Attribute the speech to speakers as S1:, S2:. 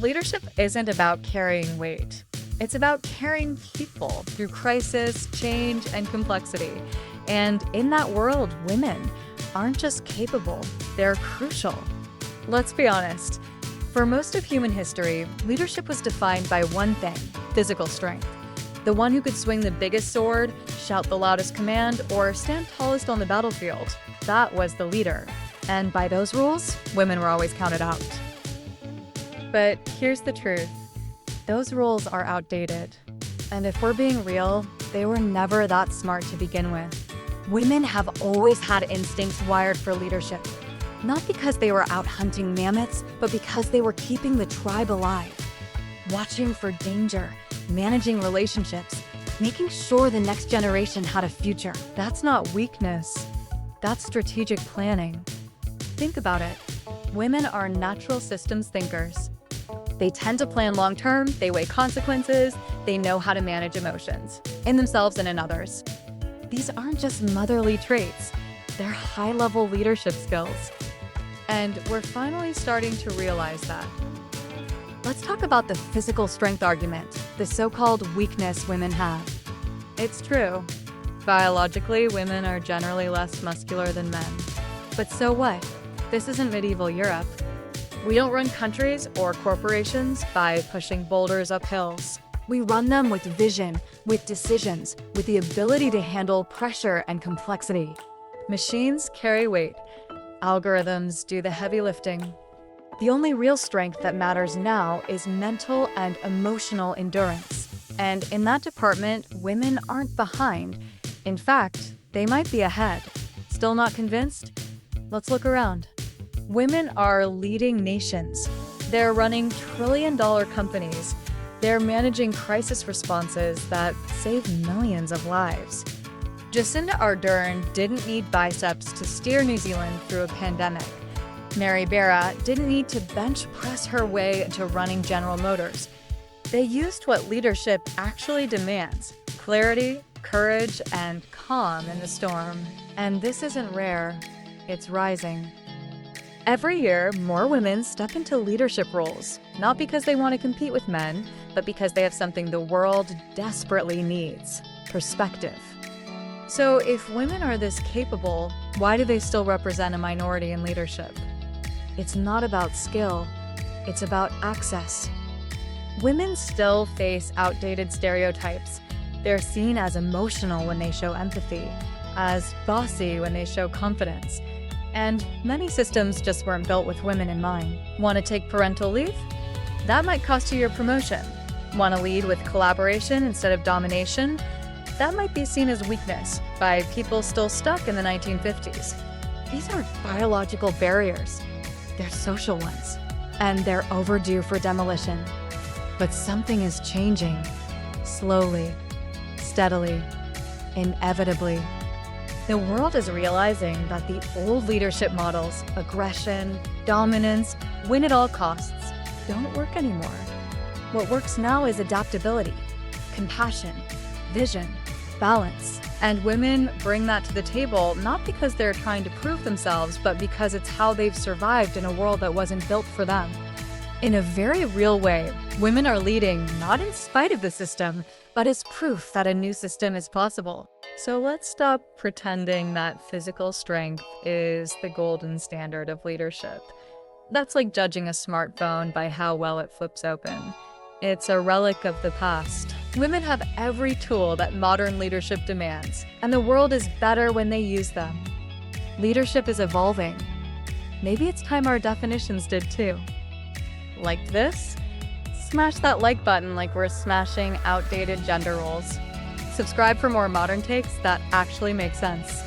S1: Leadership isn't about carrying weight. It's about carrying people through crisis, change, and complexity. And in that world, women aren't just capable, they're crucial. Let's be honest. For most of human history, leadership was defined by one thing: physical strength. The one who could swing the biggest sword, shout the loudest command, or stand tallest on the battlefield. That was the leader. And by those rules, women were always counted out. But here's the truth. Those rules are outdated. And if we're being real, they were never that smart to begin with. Women have always had instincts wired for leadership. Not because they were out hunting mammoths, but because they were keeping the tribe alive. Watching for danger, managing relationships, making sure the next generation had a future. That's not weakness. That's strategic planning. Think about it. Women are natural systems thinkers. They tend to plan long-term, they weigh consequences, they know how to manage emotions, in themselves and in others. These aren't just motherly traits, they're high-level leadership skills. And we're finally starting to realize that. Let's talk about the physical strength argument, the so-called weakness women have. It's true. Biologically, women are generally less muscular than men. But so what? This isn't medieval Europe. We don't run countries or corporations by pushing boulders up hills. We run them with vision, with decisions, with the ability to handle pressure and complexity. Machines carry weight. Algorithms do the heavy lifting. The only real strength that matters now is mental and emotional endurance. And in that department, women aren't behind. In fact, they might be ahead. Still not convinced? Let's look around. Women are leading nations. They're running trillion-dollar companies. They're managing crisis responses that save millions of lives. Jacinda Ardern didn't need biceps to steer New Zealand through a pandemic. Mary Barra didn't need to bench press her way into running General Motors. They used what leadership actually demands: clarity, courage, and calm in the storm. And this isn't rare, it's rising. Every year, more women step into leadership roles, not because they want to compete with men, but because they have something the world desperately needs: perspective. So if women are this capable, why do they still represent a minority in leadership? It's not about skill, it's about access. Women still face outdated stereotypes. They're seen as emotional when they show empathy, as bossy when they show confidence. And many systems just weren't built with women in mind. Want to take parental leave? That might cost you your promotion. Want to lead with collaboration instead of domination? That might be seen as weakness by people still stuck in the 1950s. These aren't biological barriers. They're social ones, and they're overdue for demolition. But something is changing, slowly, steadily, inevitably. The world is realizing that the old leadership models, aggression, dominance, win at all costs, don't work anymore. What works now is adaptability, compassion, vision, balance. And women bring that to the table not because they're trying to prove themselves, but because it's how they've survived in a world that wasn't built for them. In a very real way, women are leading not in spite of the system, but as proof that a new system is possible. So let's stop pretending that physical strength is the golden standard of leadership. That's like judging a smartphone by how well it flips open. It's a relic of the past. Women have every tool that modern leadership demands, and the world is better when they use them. Leadership is evolving. Maybe it's time our definitions did too. Like this? Smash that like button like we're smashing outdated gender roles. Subscribe for more modern takes that actually make sense.